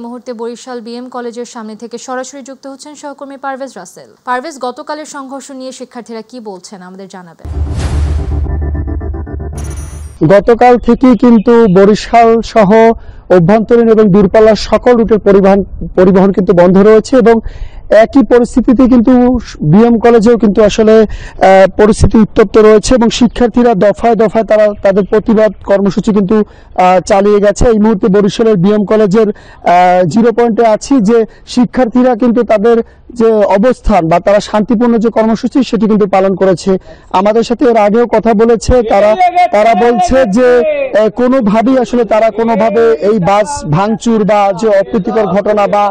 মুহূর্তে বরিশাল বিএম কলেজের সামনে থেকে সরাসরি যুক্ত হচ্ছেন সহকর্মী পারভেজ রাসেল। পারভেজ, গতকালের সংঘর্ষ নিয়ে শিক্ষার্থীরা কি বলছেন আমাদের জানাবেন। গতকাল থেকেই কিন্তু বরিশাল সহ অভ্যন্তরীণ এবং দূরপাল্লার সকল রুটের পরিবহন কিন্তু বন্ধ রয়েছে এবং একই পরিস্থিতিতে কিন্তু বিএম কলেজেও কিন্তু আসলে পরিস্থিতি উত্তপ্ত রয়েছে এবং শিক্ষার্থীরা দফায় দফায় তারা তাদের প্রতিবাদ কর্মসূচি কিন্তু চালিয়ে গেছে। এই মুহূর্তে বরিশালের বিএম কলেজের 0 পয়েন্টে আছি, যে শিক্ষার্থীরা কিন্তু তাদের যে অবস্থান বা তারা শান্তিপূর্ণ যে কর্মসূচি সেটি কিন্তু পালন করেছে। আমাদের সাথে এর আগেও কথা বলেছে, তারা বলছে যে কোনোভাবেই আসলে তারা কোনোভাবে এই বাস ভাঙচুর বা যে অপ্রীতিকর ঘটনা বা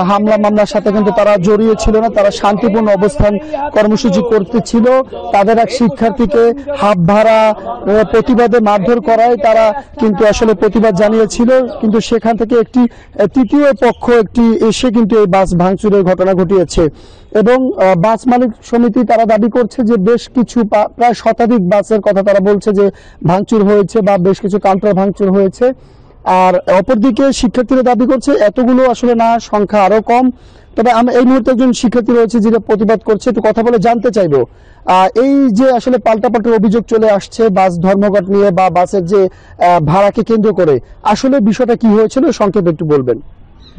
হামলা মামলার সাথে কিন্তু তারা জড়িয়ে ছিল না। তারা শান্তিপূর্ণ অবস্থান কর্মসূচি করতেছিল। তাদের এক শিক্ষার্থীকে হাত ভাড়া প্রতিবাদে মারধর করায় তারা কিন্তু আসলে প্রতিবাদ জানিয়েছিল, কিন্তু সেখান থেকে একটি তৃতীয় পক্ষ এসে কিন্তু এই বাস ভাঙচুরের ঘটনা ঘটিয়েছে এবং বাস মালিক সমিতি তারা দাবি করছে যে বেশ কিছু প্রায় শতাধিক বাসের কথা তারা বলছে যে ভাঙচুর হয়েছে বা বেশ কিছু কাউন্টার ভাঙচুর হয়েছে। আর অপরদিকে শিক্ষার্থীরা দাবি করছে এতগুলো আসলে না, সংখ্যা আরো কম। তবে আমি এই মুহূর্তে একজন শিক্ষার্থী রয়েছে যেটা প্রতিবাদ করছে, একটু কথা বলে জানতে চাইবো এই যে আসলে পাল্টাপাল্টা অভিযোগ চলে আসছে বাস ধর্মঘট নিয়ে বা বাসের যে ভাড়াকে কেন্দ্র করে, আসলে বিষয়টা কি হয়েছিল সংক্ষেপে একটু বলবেন।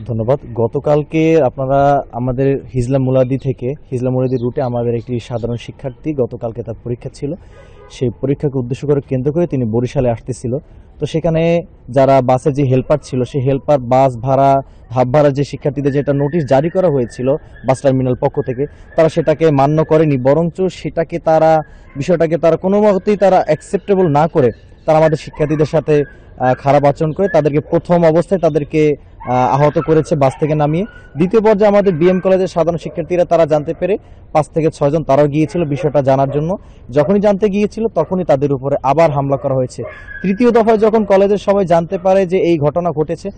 ধন্যবাদ। গতকালকে আপনারা আমাদের হিজলা মুলাদি রুটে আমাদের একটি সাধারণ শিক্ষার্থী গতকালকে তার পরীক্ষা ছিল, সেই পরীক্ষাকে উদ্দেশ্য করে কেন্দ্র করে তিনি বরিশালে আসতেছিল। তো সেখানে যারা বাসের যে হেল্পার ছিল, সেই হেল্পার বাস ভাড়া হাফ ভাড়া যে শিক্ষার্থীদের যেটা নোটিশ জারি করা হয়েছিল বাস টার্মিনাল পক্ষ থেকে, তারা সেটাকে মান্য করেনি, বরঞ্চ বিষয়টাকে তারা কোনো মতেই তারা অ্যাকসেপ্টেবল না করে তারা আমাদের শিক্ষার্থীদের সাথে খারাপ আচরণ করে তাদেরকে প্রথম অবস্থায় আহত করেছে বাস থেকে নামিয়ে। দ্বিতীয় পর্যায়ে আমাদের বিএম কলেজের সাধারণ শিক্ষার্থীরা তারা জানতে পেরে 5 থেকে 6 জন তারাও গিয়েছিল বিষয়টা জানার জন্য। যখনই জানতে গিয়েছিল তখনই তাদের উপরে আবার হামলা করা হয়েছে। তৃতীয় দফায় যখন কলেজের সবাই জানতে পারে যে এই ঘটনা ঘটেছে,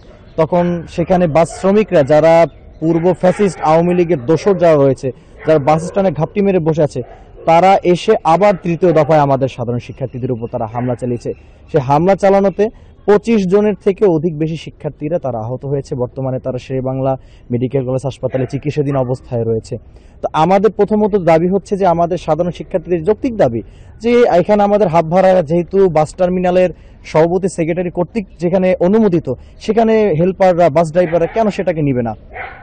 তখন সেখানে বাস শ্রমিকরা যারা পূর্ব ফ্যাসিস্ট আওয়ামী লীগের দোসর যারা রয়েছে, যারা বাস স্ট্যান্ডে ঘাপটি মেরে বসে আছে, তারা এসে আবার তৃতীয় দফায় আমাদের সাধারণ শিক্ষার্থীদের উপর তারা হামলা চালিয়েছে। সে হামলা চালানোতে 25 জনের থেকে অধিক বেশি শিক্ষার্থীরা তারা আহত হয়েছে। বর্তমানে তারা শেরেবাংলা মেডিকেল কলেজ হাসপাতালে চিকিৎসাধীন অবস্থায় রয়েছে। তো আমাদের প্রথমত দাবি হচ্ছে যে আমাদের সাধারণ শিক্ষার্থীদের যৌক্তিক দাবি যে এখানে আমাদের হাফ ভাড়া যেহেতু বাস টার্মিনালের সভাপতি সেক্রেটারি কর্তৃক যেখানে অনুমোদিত, সেখানে হেল্পাররা বাস ড্রাইভাররা কেন সেটাকে নিবে না?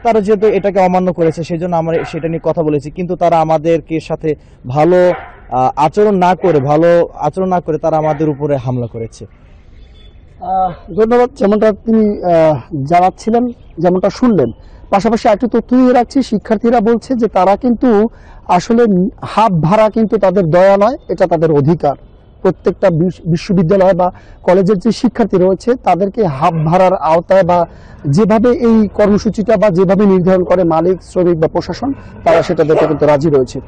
তারা যেহেতু এটাকে অমান্য করেছে সেজন্য আমরা সেটা নিয়ে কথা বলেছি, কিন্তু তারা আমাদেরকে সাথে ভালো আচরণ না করে তারা আমাদের উপরে হামলা করেছে। ধন্যবাদ। যেমনটা তিনি জানাচ্ছিলেন, যেমনটা শুনলেন, পাশাপাশি একটু তথ্য দিয়ে রাখছি, শিক্ষার্থীরা বলছে যে তারা কিন্তু আসলে হাফ ভাড়া কিন্তু তাদের দয়া নয়, এটা তাদের অধিকার। প্রত্যেকটা বিশ্ববিদ্যালয় বা কলেজের যে শিক্ষার্থী রয়েছে তাদেরকে হাফ ভাড়ার আওতায় বা যেভাবে এই কর্মসূচিটা বা যেভাবে নির্ধারণ করে মালিক, শ্রমিক বা প্রশাসন, তারা সেটা দেখতে কিন্তু রাজি রয়েছে।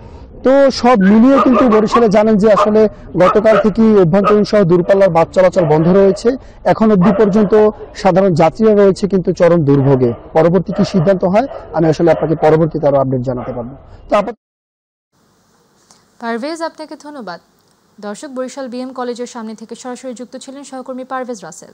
তো সব মিলিয়ে কিন্তু বরিশালে জানেন যে আসলে গতকাল থেকে অভ্যন্তরীণ সহ দূরপাল্লার বাস চলাচল বন্ধ রয়েছে। এখন অবধি পর্যন্ত সাধারণ যাত্রীরা রয়েছে কিন্তু চরম দুর্ভোগে। পরবর্তী কি সিদ্ধান্ত হয় আমি আসলে আপনাকে পরবর্তীতে আরো আপডেট জানাতে পারবো। তো পারভেজ, আপনাকে ধন্যবাদ। দর্শক, বরিশাল বিএম কলেজের সামনে থেকে সরাসরি যুক্ত ছিলেন সহকর্মী পারভেজ রাসেল।